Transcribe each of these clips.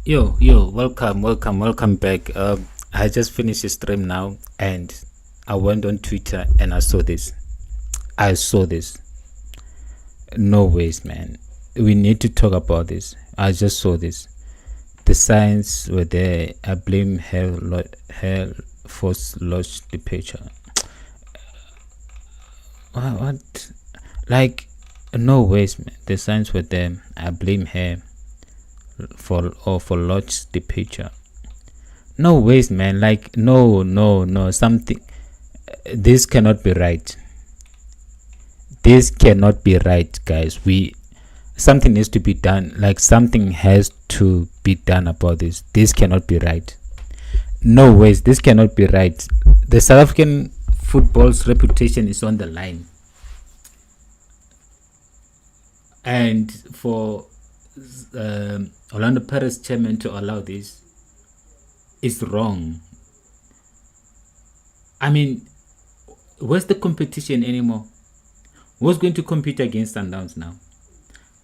Yo, welcome back. I just finished the stream now, and I went on Twitter and I saw this. No ways, man. We need to talk about this. I just saw this. The signs were there. I blame hell force lodge departure. What? Like, no ways, man. The signs were there. I blame her for lodge departure. No ways, man. Like, no. Something. This cannot be right. This cannot be right, guys. Something needs to be done. Like, something has to be done about this. This cannot be right. No ways. This cannot be right. The South African football's reputation is on the line, and for Orlando Pirates chairman to allow this is wrong. I mean, where's the competition anymore? Who's going to compete against Sundowns now?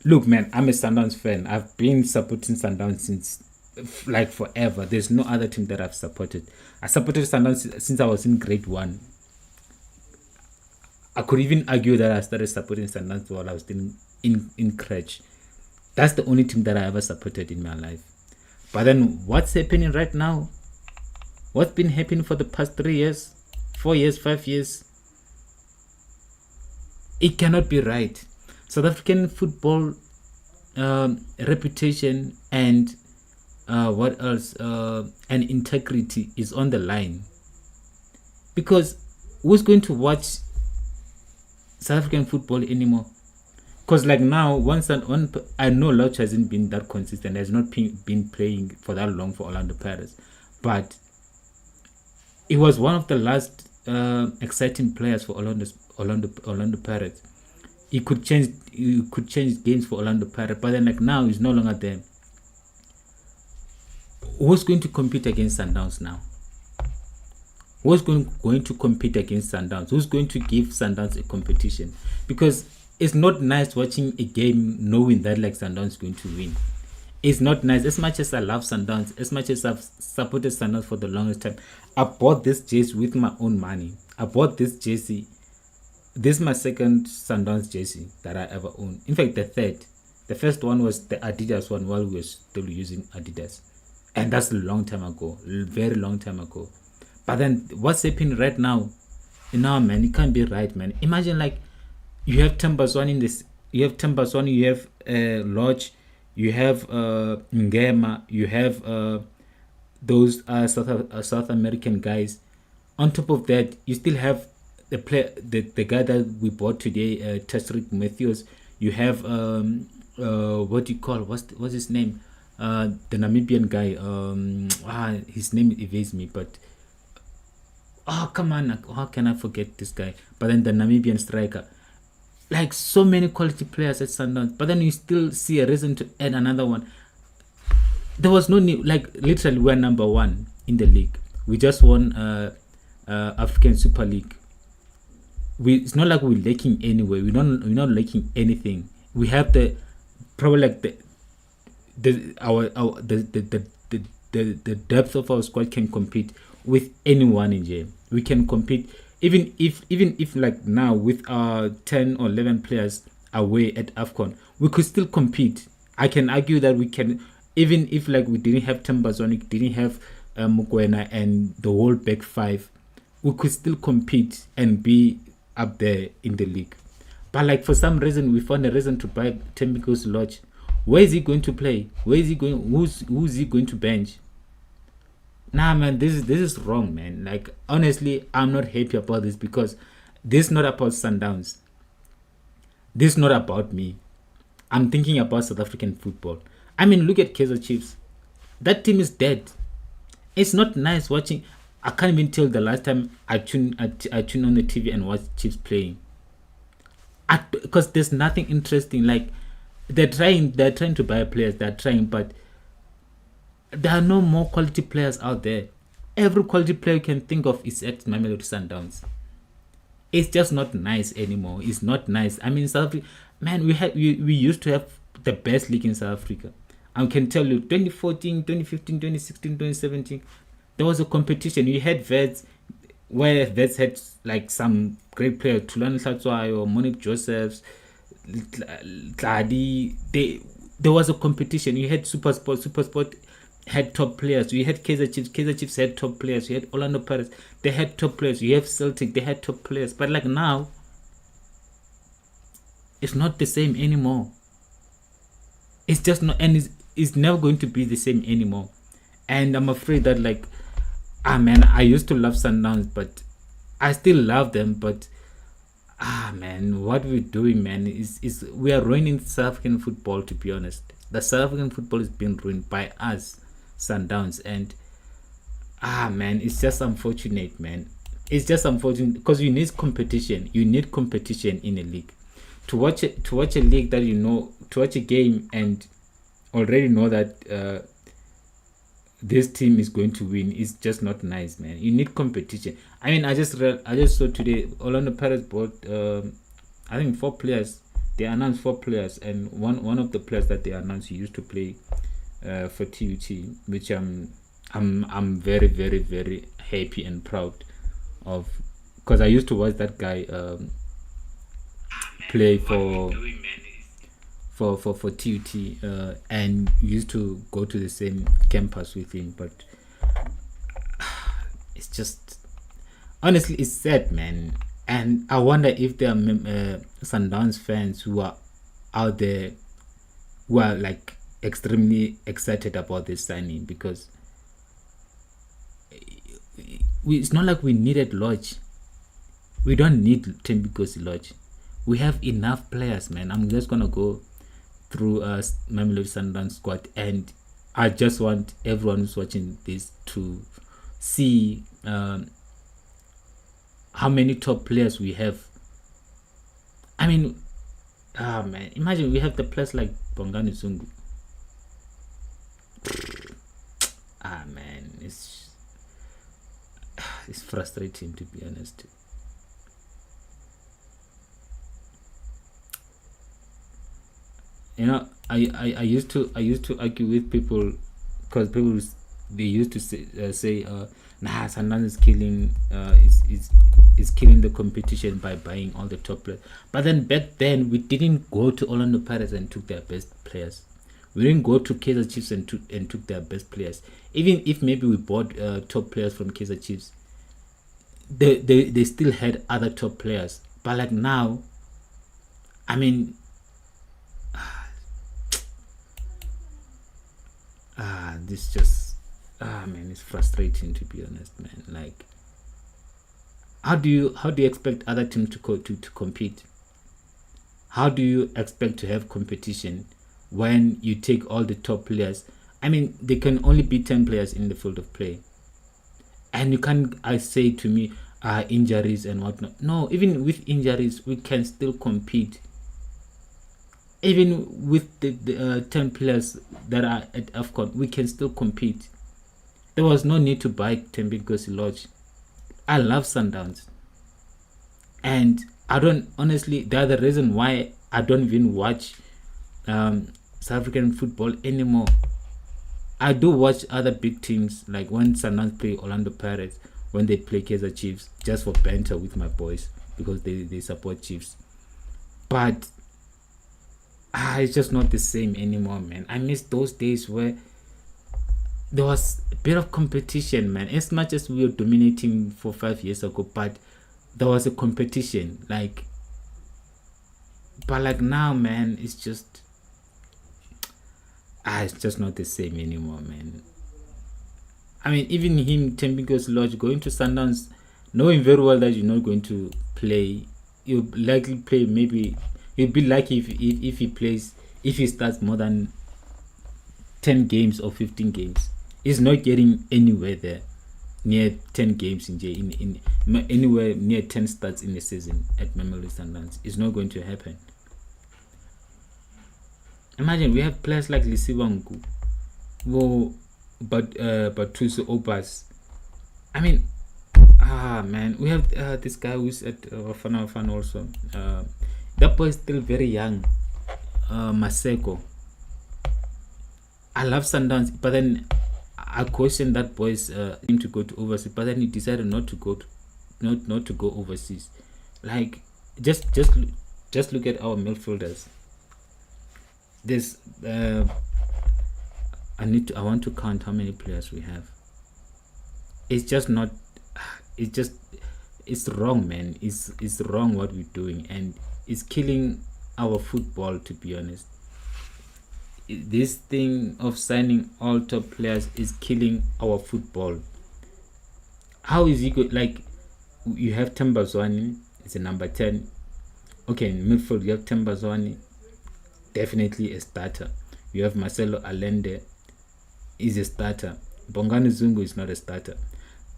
Look, man, I'm a Sundowns fan. I've been supporting Sundowns since like forever. There's no other team that I've supported. I supported Sundowns since I was in grade 1. I could even argue that I started supporting Sundowns while I was in crèche. That's the only team that I ever supported in my life. But then what's happening right now? What's been happening for the past 3 years, 4 years, 5 years? It cannot be right. South African football reputation and what else? And integrity is on the line. Because who's going to watch South African football anymore? Because like now, I know LORCH hasn't been that consistent, has not been playing for that long for Orlando Pirates, but it was one of the last exciting players for Orlando Pirates. He could change games for Orlando Pirates, but then like now he's no longer there. Who's going to compete against Sundowns now? Who's going to compete against Sundowns? Who's going to give Sundowns a competition? Because it's not nice watching a game knowing that like Sundowns is going to win. It's not nice. As much as I love Sundowns, as much as I've supported Sundowns for the longest time, I bought this jersey with my own money. I bought this jersey. This is my second Sundowns jersey that I ever owned. In fact, the third. The first one was the Adidas one while we were still using Adidas. And that's a long time ago. Very long time ago. But then what's happening right now? No, man, it can't be right, man. Imagine like you have Tambazwan in this. You have Tambazwan, you have LORCH, you have Ngema, you have those South American guys. On top of that, you still have the guy that we bought today, Testrik Matthews. You have what do you call what's his name? The Namibian guy. His name evades me, but come on, how can I forget this guy? But then the Namibian striker. Like so many quality players at Sundowns, but then you still see a reason to add another one. There was no need. Like literally, we're number 1 in the league. We just won African Super League. It's not like we're lacking anywhere. We're not lacking anything. We have the probably like the depth of our squad can compete with anyone in here. We can compete. Even if like now with our 10 or 11 players away at AFCON, we could still compete. I can argue that we can, even if like we didn't have Tambazonic, didn't have Mukwena and the whole back 5, we could still compete and be up there in the league. But like for some reason we found a reason to buy Thembinkosi LORCH. Where is he going to play? Where is he going? Who's he going to bench? Nah, man, this is wrong, man. Like honestly, I'm not happy about this because this is not about Sundowns. This is not about me. I'm thinking about South African football. I mean, look at Kaizer Chiefs. That team is dead. It's not nice watching. I can't even tell the last time I tune on the TV and watch Chiefs playing. Because there's nothing interesting. Like they're trying to buy players. They're trying, but there are no more quality players out there. Every quality player you can think of is at Mamelodi Sundowns. It's just not nice anymore. It's not nice. I mean, South Africa, man, we used to have the best league in South Africa. I can tell you 2014, 2015, 2016, 2017, there was a competition. You had Vets, where Vets had like some great players, Tulani Tlatswayo, Monique Josephs, Tladi. There was a competition. You had Supersport had top players. You had Kaizer Chiefs had top players. You had Orlando Pirates, they had top players. You have Celtic, they had top players. But like now, it's not the same anymore. It's just not, and it's never going to be the same anymore. And I'm afraid that, like, man, I used to love Sundowns, but I still love them. But man, what we're doing, man, is we are ruining South African football. To be honest, the South African football is being ruined by us, Sundowns, and man, it's just unfortunate, man. It's just unfortunate because you need competition. You need competition in a league. To watch a league that to watch a game and already know that this team is going to win is just not nice, man. You need competition. I mean, I just saw today Orlando Pirates bought I think 4 players. They announced 4 players, and one of the players that they announced, he used to play for TUT, which I'm very, very, very happy and proud of, because I used to watch that guy play for TUT and used to go to the same campus with him. But it's just, honestly, it's sad, man. And I wonder if there are Sundowns fans who are out there who are like extremely excited about this signing, because it's not like we needed LORCH. We don't need Thembinkosi LORCH. We have enough players, man. I'm just gonna go through Mamelodi Sundowns squad, and I just want everyone who's watching this to see how many top players we have. I mean, man, imagine we have the players like Bongani Zungu. Man, it's frustrating, to be honest. I used to argue with people, because people, they used to say nah, Sundowns is killing is killing the competition by buying all the top players. But then back then we didn't go to Orlando Pirates and took their best players. We didn't go to Kaizer Chiefs and took their best players. Even if maybe we bought top players from Kaizer Chiefs, they still had other top players. But like now, I mean, this just, man, it's frustrating, to be honest, man. Like, how do you expect other teams to compete? How do you expect to have competition when you take all the top players? I mean, there can only be 10 players in the field of play, and you can't say to me injuries and whatnot. No, even with injuries we can still compete. Even with the 10 players that are at AFCON, we can still compete. There was no need to buy Thembinkosi LORCH. I love Sundowns, and I don't, honestly, the other reason why I don't even watch South African football anymore. I do watch other big teams, like when Sundowns play Orlando Pirates, when they play Kaizer Chiefs, just for banter with my boys, because they support Chiefs. But it's just not the same anymore, man. I miss those days where there was a bit of competition, man. As much as we were dominating 4-5 years ago, but there was a competition, like. But like now, man, it's just not the same anymore, man. I mean, even him, Thembinkosi LORCH, going to Sundowns, knowing very well that you're not going to play, you'll likely play, maybe you'd be lucky if he plays, if he starts more than 10 games or 15 games. He's not getting anywhere there near 10 games in anywhere near 10 starts in the season at Mamelodi Sundowns. It's not going to happen. Imagine we have players like Lisiwangu, but Tuso Obas. I mean, man, we have this guy who's at Wafana also. That boy is still very young. Maseko. I love Sundowns, but then I questioned that boy's him to go to overseas, but then he decided not to go not to go overseas. Like just look at our midfielders. There's I want to count how many players we have. It's just not. It's wrong, man. It's wrong what we're doing, and it's killing our football. To be honest, this thing of signing all top players is killing our football. How is he good? Like, you have Tembazwani, it's a number 10. Okay, in midfield you have Tembazwani, definitely a starter. You have Marcelo Allende, is a starter. Bongani Zungu is not a starter.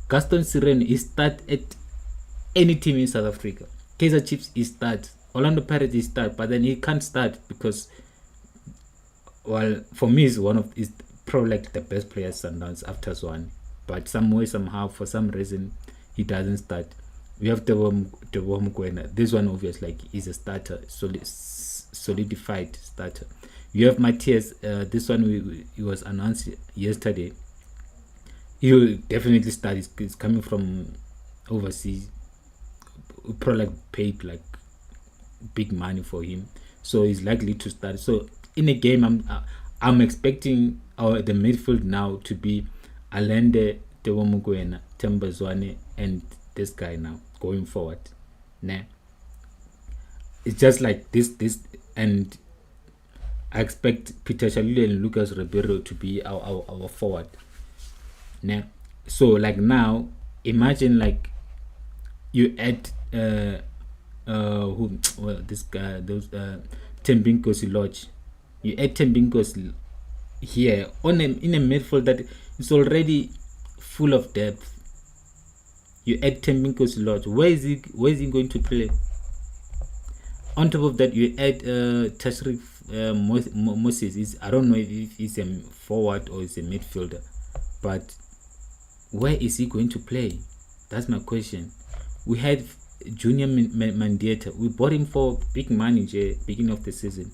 Gaston Sirene is start at any team in South Africa. Kaizer Chiefs is start. Orlando Pirates is start, but then he can't start because, well, for me is probably like the best player Sundowns after Zwane. But some way, somehow, for some reason, he doesn't start. We have TDeverything Gwena. This one obviously like is a starter, solidified starter. You have Matthias. This one he was announced yesterday. He will definitely start. He's coming from overseas. We probably like paid like big money for him, so he's likely to start. So in a game, I'm expecting the midfield now to be Allende, TDeverything, Tembazwane, and this guy now going forward. Nah, it's just like this, and I expect Peter Shalule and Lucas Ribeiro to be our forward. Nah, so like now, imagine like you add this guy, those Tembinkosi LORCH. You add Tembinkosi here in a midfield that is already full of depth. You add Tembinkosi LORCH. Where is he going to play? On top of that, you add Tashrik Moses. I don't know if he's a forward or he's a midfielder, but where is he going to play? That's my question. We had Junior Mandieta. We bought him for big money beginning of the season.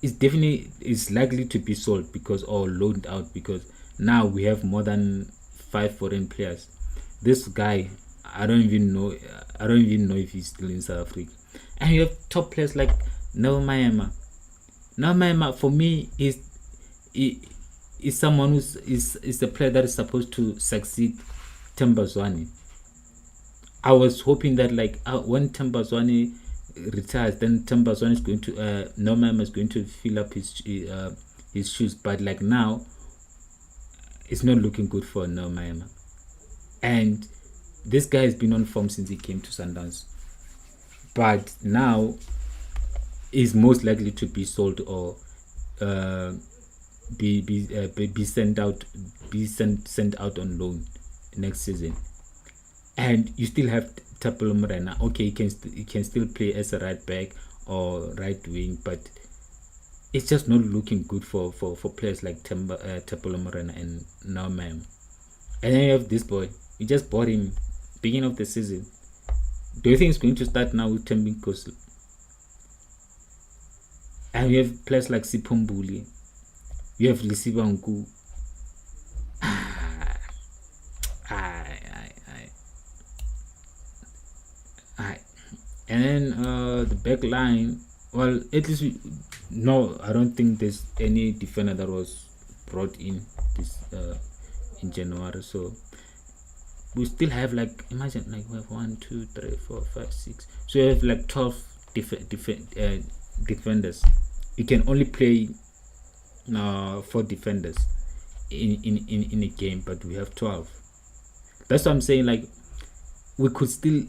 It's likely to be sold or loaned out because now we have more than 5 foreign players. This guy, I don't even know if he's still in South Africa. And you have top players like Nao Maema for me is someone is a player that is supposed to succeed Tembazwane. I was hoping that like when Tembazwane retires, then Tembazwane is going to Nao Maema is going to fill up his shoes. But like now, it's not looking good for Nao Maema. And this guy has been on form since he came to Sundowns, but now is most likely to be sold or be sent out on loan next season. And you still have Tapelo Morena. Okay, he can still play as a right back or right wing, but it's just not looking good for players like Tapelo Morena and Nao Maema. And then you have this boy. We just bought him beginning of the season. Do you think it's going to start now with Tembinkosi? And we have players like Sipombuli. You have Lisiba Nku. And then the back line. Well, at least I don't think there's any defender that was brought in this in January. So we still have like, imagine like we have 1, 2, 3, 4, 5, 6. So you have like 12 defenders. You can only play 4 defenders in a game, but we have 12. That's what I'm saying. Like, we could still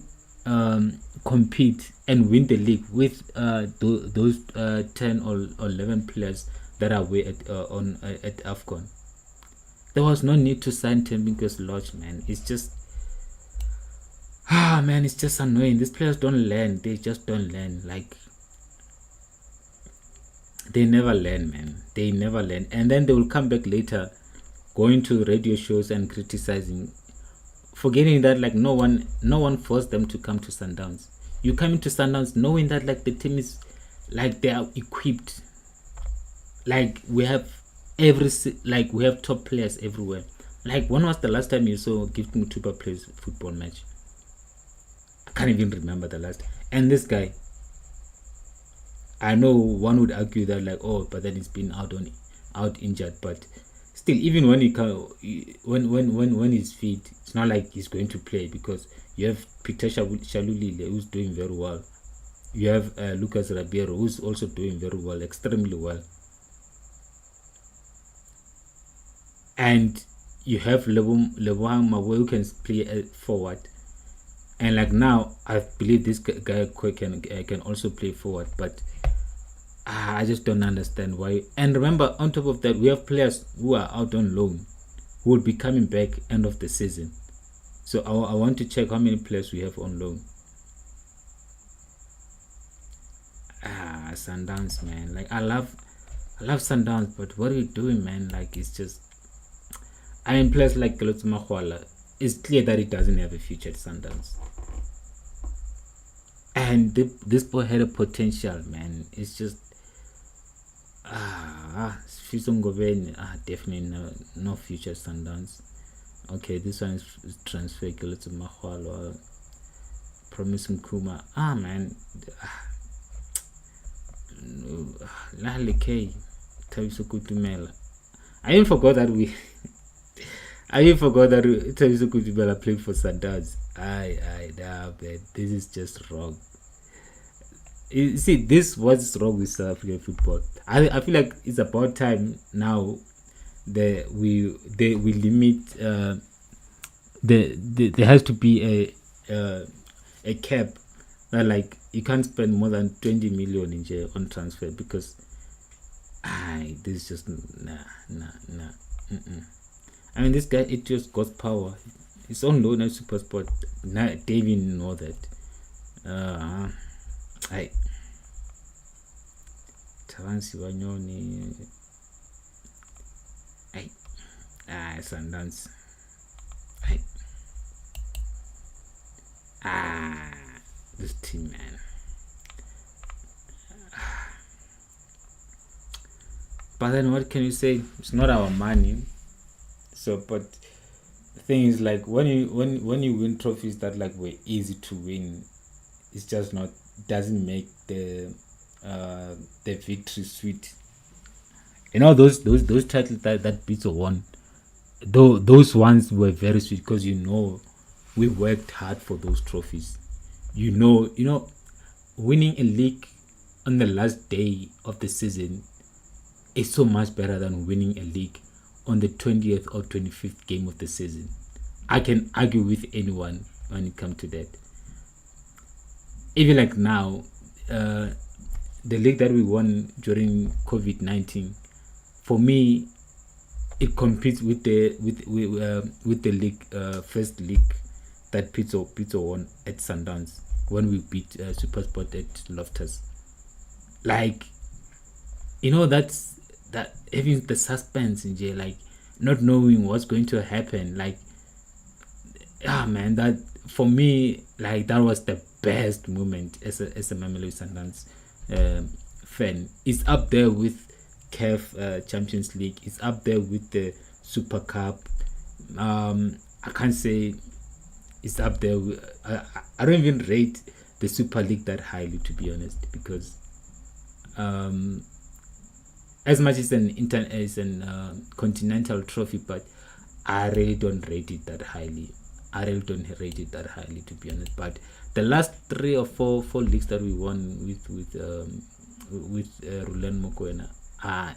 compete and win the league with those 10 or 11 players that are away at AFCON. There was no need to sign Tembinkosi LORCH, man. It's just man, it's just annoying. These players don't learn. They just don't learn. Like, they never learn, man. They never learn. And then they will come back later, going to radio shows and criticizing, forgetting that like no one forced them to come to Sundowns. You come into Sundowns knowing that like the team is like they are equipped. Like we have like we have top players everywhere. Like, when was the last time you saw Gift Mutuba plays football match? I can't even remember the last. And this guy, I know one would argue that, like, oh, but then he's been out injured, but still, even when he when he's fit, it's not like he's going to play, because you have Peter Shalulile, who's doing very well. You have Lucas Rabiero, who's also doing very well, extremely well. And you have Lebohang Mawe, who can play forward. And like now, I believe this guy can also play forward, but I just don't understand why. And remember, on top of that, we have players who are out on loan, who will be coming back end of the season. So I want to check how many players we have on loan. Sundowns, man. Like, I love Sundowns, but what are you doing, man? Like, it's just, I mean, players like Galotso Makhwala, it's clear that he doesn't have a future at Sundowns. And this boy had a potential, man. It's just definitely no future at Sundowns. Okay, this one is transfer Galotso Makhwala. Promise Mkuma. Man. Lahle K. Tabiso Kutumela. I even forgot that Tabiso Kutumela played for Sundowns. This is just wrong. You see, this what's wrong with South African football. I feel like it's about time now that we limit. There has to be a cap that, like, you can't spend more than 20 million in jail on transfer, because this is just nah. I mean, this guy, it just got power. It's on loan at SuperSport. Now they even know that. Taransi Wanyoni. Sundowns. This team, man. But then what can you say? It's not our money. So, but the thing is, like, when you win trophies that, like, were easy to win, it's just not, doesn't make the victory sweet. You know, those titles that Pizzo won, though those ones were very sweet, because we worked hard for those trophies. You know, winning a league on the last day of the season is so much better than winning a league on the 20th or 25th game of the season. I can argue with anyone when it comes to that. Even like now, the league that we won during COVID-19, for me, it competes with the league, first league that Pizzo won at Sundowns when we beat SuperSport at Loftus. Like, that having the suspense in jail, like not knowing what's going to happen, like, man, that for me, like, that was the best moment as a Mamelodi Sundowns fan. It's up there with CAF Champions League. It's up there with the Super Cup. I can't say it's up there with, I don't even rate the Super League that highly, to be honest, because as much as an continental trophy, but I really don't rate it that highly. To be honest. But the last 3 or 4 leagues that we won with Roland Mokoena, I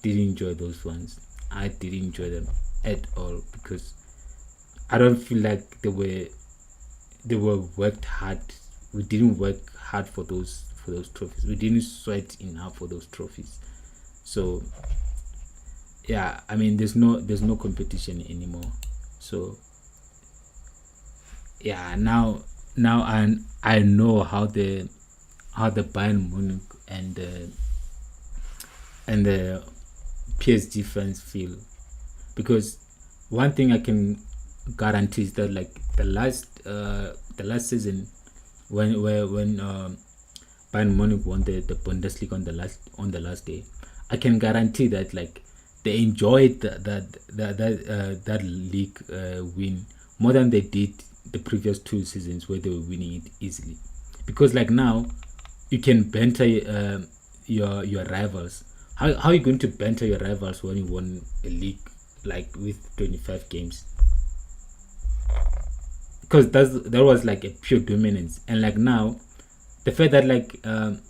didn't enjoy those ones. I didn't enjoy them at all, because I don't feel like they were worked hard. We didn't work hard for those trophies. We didn't sweat enough for those trophies. So yeah, I mean, there's no competition anymore. So yeah, now I know how the Bayern Munich and the PSG fans feel, because one thing I can guarantee is that, like, the last season when Bayern Munich won the Bundesliga on the last day, I can guarantee that, like, they enjoyed that league win more than they did the previous 2 seasons where they were winning it easily. Because like now, you can banter your rivals. How are you going to banter your rivals when you won a league like with 25 games? Because that was like a pure dominance. And like now, the fact that like the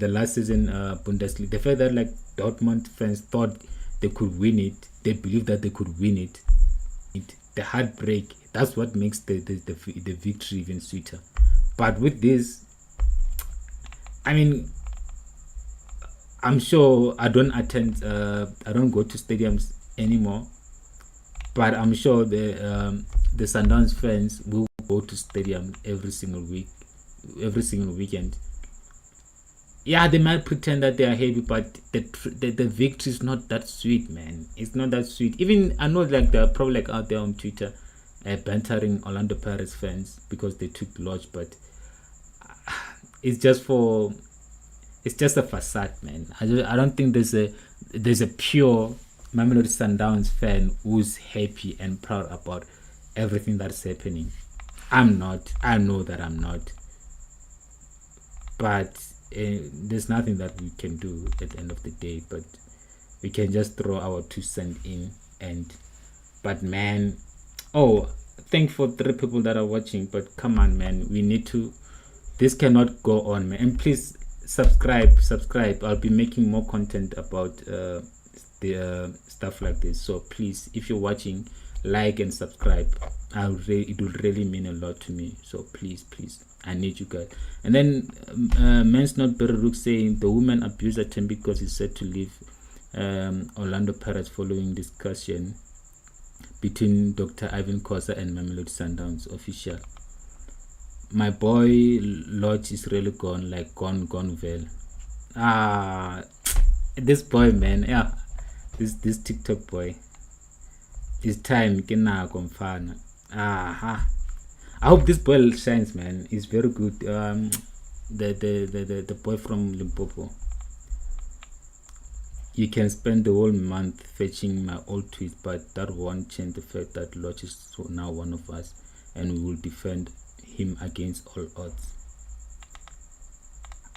last season Bundesliga, the fact that like Dortmund fans thought they could win it, they believed that they could win it, the heartbreak, that's what makes the victory even sweeter. But with this, I mean, I'm sure I don't attend, I don't go to stadiums anymore, but I'm sure the Sundowns fans will go to stadium every single weekend. Yeah, they might pretend that they are happy, but the victory is not that sweet, man. It's not that sweet. Even I know like they're probably like out there on Twitter bantering Orlando Pirates fans because they took LORCH, but it's just a facade, man. I don't think there's a pure Mamelodi Sundowns fan who's happy and proud about everything that's happening. I'm not. I know that I'm not. But there's nothing that we can do at the end of the day, but we can just throw our 2 cents in. But man, thank for 3 people that are watching, but come on, man, we need to, this cannot go on, man. And please subscribe. I'll be making more content about the stuff like this, so please, if you're watching, like and subscribe. It will really mean a lot to me, so please, I need you guys. And then Men's Not Better Rook saying the woman abuser Tembi because he's set to leave Orlando Pirates following discussion between Dr. Ivan Khosa and Mamelodi Sundowns official. My boy LORCH is really gone, like gone well. This boy, man, yeah, this TikTok boy, his time kena komfana. I hope this boy shines, man. He's very good. The boy from Limpopo. You can spend the whole month fetching my old tweets, but that won't change the fact that LORCH is now one of us, and we will defend him against all odds.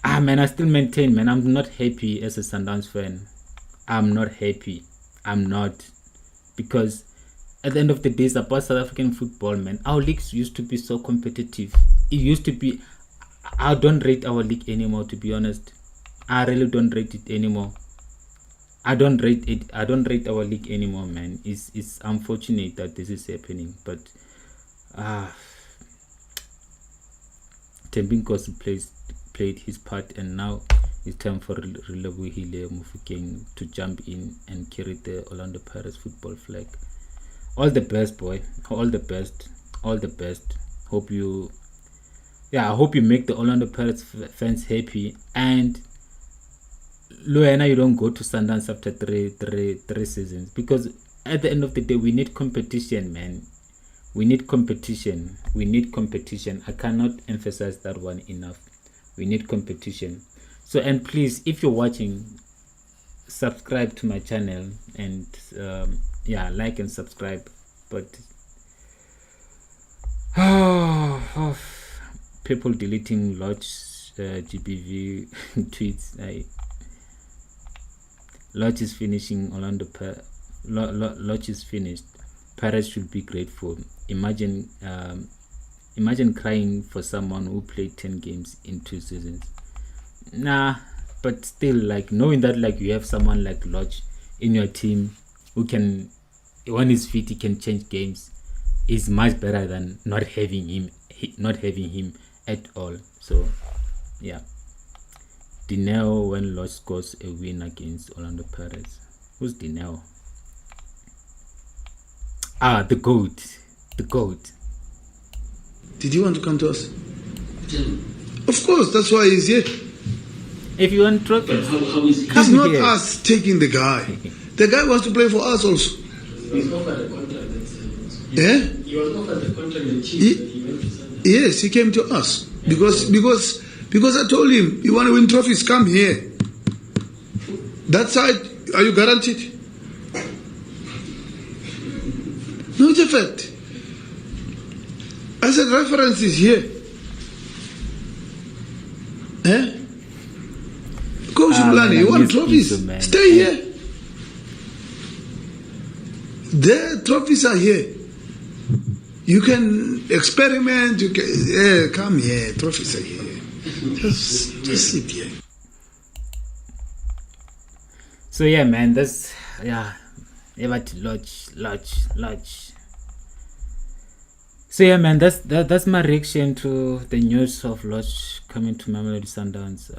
Man, I still maintain, man, I'm not happy as a Sundowns fan. I'm not happy. I'm not, because at the end of the day, it's about South African football, man. Our leagues used to be so competitive. It used to be. I don't rate our league anymore, to be honest. I really don't rate it anymore. I don't rate it. I don't rate our league anymore, man. It's unfortunate that this is happening, but Tembinkosi played his part, and now it's time for Relebohile Mofokeng to jump in and carry the Orlando Pirates football flag. All the best, boy. All the best. Hope you make the Orlando Pirates fans happy. And Luena, you don't go to Sundowns after three seasons, because at the end of the day, we need competition, man. We need competition. I cannot emphasize that one enough. We need competition. So, and please, if you're watching, subscribe to my channel and like and subscribe. But people deleting LORCH GBV tweets. LORCH is finishing. LORCH is finished. Pirates should be grateful. Imagine crying for someone who played 10 games in 2 seasons. Nah, but still, like, knowing that like you have someone like LORCH in your team who can, when he's fit, he can change games, is much better than not having him at all. So yeah, Dineo when LORCH scores a win against Orlando Pirates. Who's Dineo? The goat. Did you want to come to us? Of course, that's why he's here. If you want trophies, it's not here. Us taking the guy. The guy wants to play for us also. He's offered a contract. He was offered the contract the chief that he went to sign. Yes, he came to us because I told him, you want to win trophies, come here. That side, are you guaranteed? No, it's a fact. I said reference is here. Coach Blani, you want trophies? Stay here. The trophies are here. You can experiment. You can come here. Trophies are here. Just sit here. So yeah, man, that's ever to LORCH. So yeah, man, that's my reaction to the news of LORCH coming to Mamelodi Sundowns.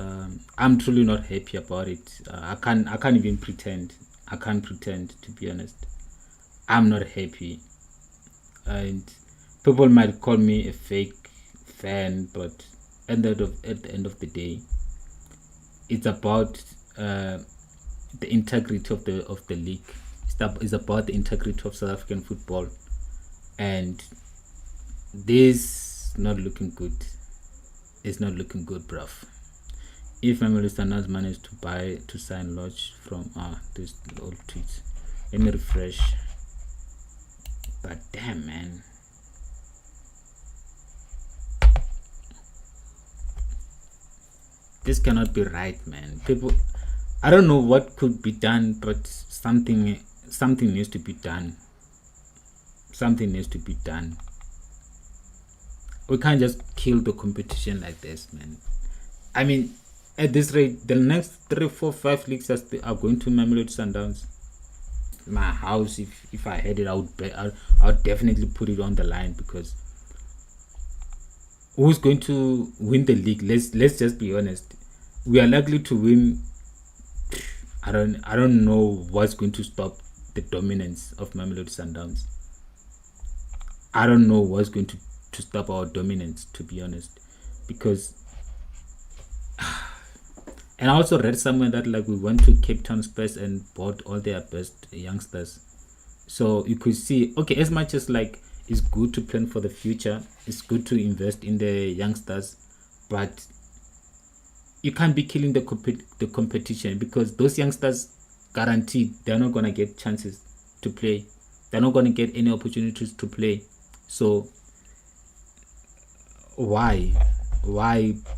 I'm truly not happy about it. I can't even pretend. I can't pretend, to be honest. I'm not happy, and people might call me a fake fan, but at the end of the day, it's about the integrity of the league. It's about the integrity of South African football, and this not looking good. It's not looking good, bruv. If Mamelodi Sundowns managed to sign LORCH from this old tweet, let me refresh. But damn, man. This cannot be right, man. People, I don't know what could be done, but something needs to be done. Something needs to be done. We can't just kill the competition like this, man. I mean, at this rate, the next 3, 4, 5 leagues are going to Mamelodi Sundowns. My house, if I had it, I would definitely put it on the line, because who's going to win the league? Let's just be honest. We are likely to win. I don't know what's going to stop the dominance of Mamelodi Sundowns. I don't know what's going to stop our dominance, to be honest, because and I also read somewhere that like we went to Cape Town Spurs and bought all their best youngsters. So you could see, okay, as much as like it's good to plan for the future, it's good to invest in the youngsters, but you can't be killing the competition, because those youngsters, guaranteed they're not gonna get chances to play. They're not gonna get any opportunities to play. So why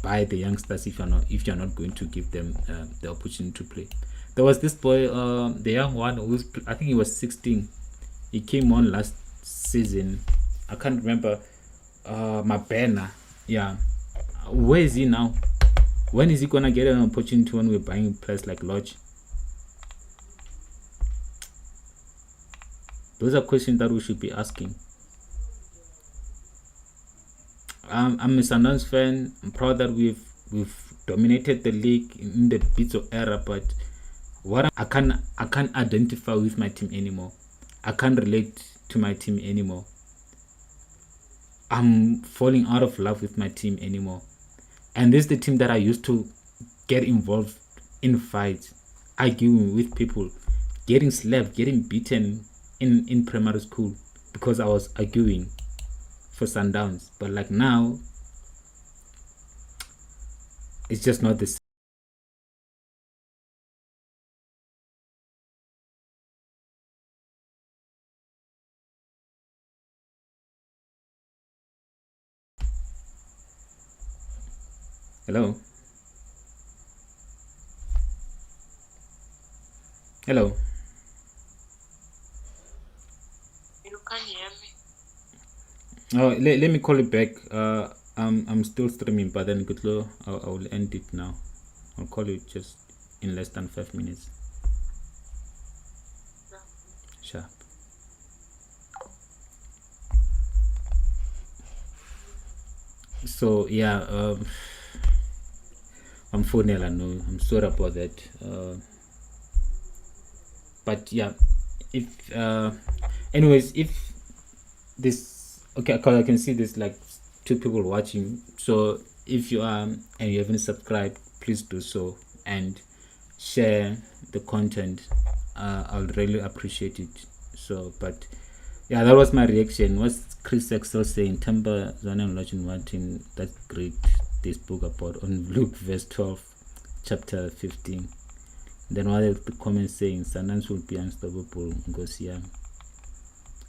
buy the youngsters if you're not going to give them the opportunity to play? There was this boy, the young one who's, I think he was 16. He came on last season. I can't remember. Mabena. Yeah. Where is he now? When is he gonna get an opportunity when we're buying players like LORCH? Those are questions that we should be asking. I'm a Sundowns fan. I'm proud that we've dominated the league in the Bitso era, but what I can't identify with my team anymore. I can't relate to my team anymore. I'm falling out of love with my team anymore. And this is the team that I used to get involved in fights, arguing with people, getting slapped, getting beaten in primary school because I was arguing for Sundowns. But like now, it's just not the same. Hello? Hello? You can hear me. Oh, let me call it back. I'm still streaming, but then I will end it now. I'll call you just in less than 5 minutes. Sharp. So yeah, I'm phoning. I know. I'm sorry about that. But yeah, if anyways, if this, okay, because I can see there's like 2 people watching. So if you are and you haven't subscribed, please do so and share the content. I'll really appreciate it. So, but yeah, that was my reaction. What's Chris Excel saying? Temper Zwana and Lodge Martin. That's great. This book about on Luke verse 12, chapter 15. Then what is the comment saying? Sundowns will be unstoppable. Gosia.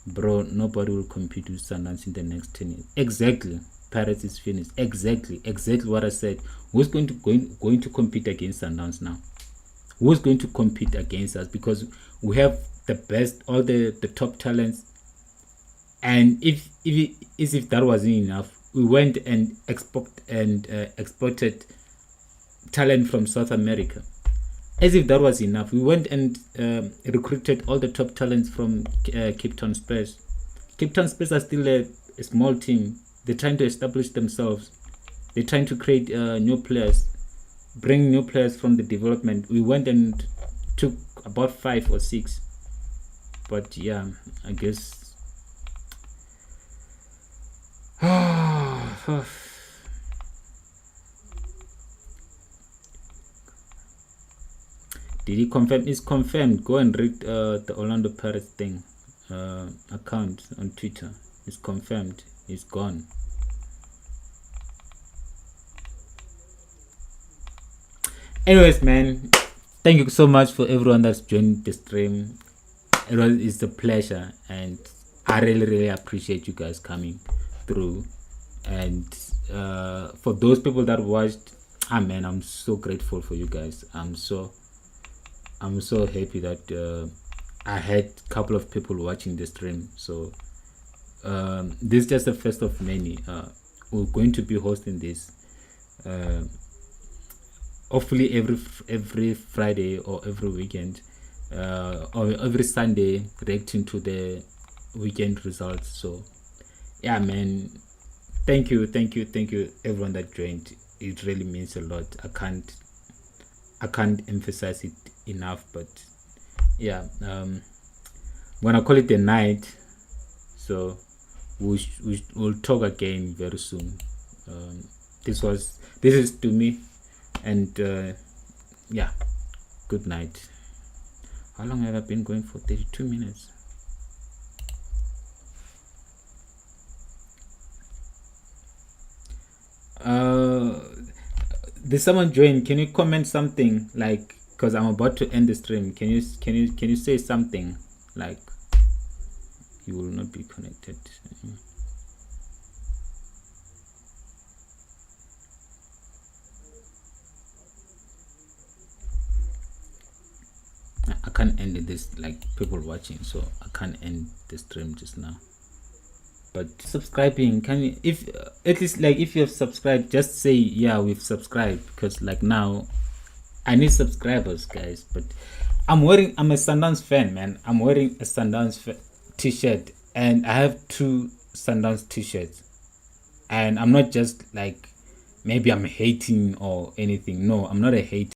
bro, nobody will compete with Sundowns in the next 10 years. Exactly. Pirates is finished. Exactly what I said. Who's going to compete against Sundowns now? Who's going to compete against us? Because we have the best, all the top talents. And if that wasn't enough, we went and exported talent from South America. As if that was enough, we went and recruited all the top talents from Cape Town Spurs. Cape Town Spurs are still a small team. They're trying to establish themselves. They're trying to create new players, bring new players from the development. We went and took about 5 or 6. But yeah, I guess. Did he confirm? It's confirmed. Go and read the Orlando Pirates thing account on Twitter. It's confirmed. It's gone. Anyways, man, thank you so much for everyone that's joined the stream. It's a pleasure, and I really appreciate you guys coming through. And for those people that watched, man, I'm so grateful for you guys. I'm so happy that I had a couple of people watching the stream. So this is just the first of many. We're going to be hosting this hopefully every Friday or every weekend, or every Sunday, reacting to the weekend results. So yeah, man, thank you everyone that joined. It really means a lot. I can't emphasize it enough. But yeah, I'm gonna call it a night. So we'll talk again very soon. This is to me, and yeah, good night. How long have I been going for? 32 minutes. Did someone join? Can you comment something, like, because I'm about to end the stream? Can you say something like you will not be connected? I can't end this, like, people watching, so I can't end the stream just now. But subscribing, can you, if at least, like, if you have subscribed, just say yeah, we've subscribed, because like now I need subscribers, guys. But I'm a Sundowns fan, man. I'm wearing a Sundowns t-shirt, and I have 2 Sundowns t-shirts, and I'm not just like, maybe I'm hating or anything. No, I'm not a hater.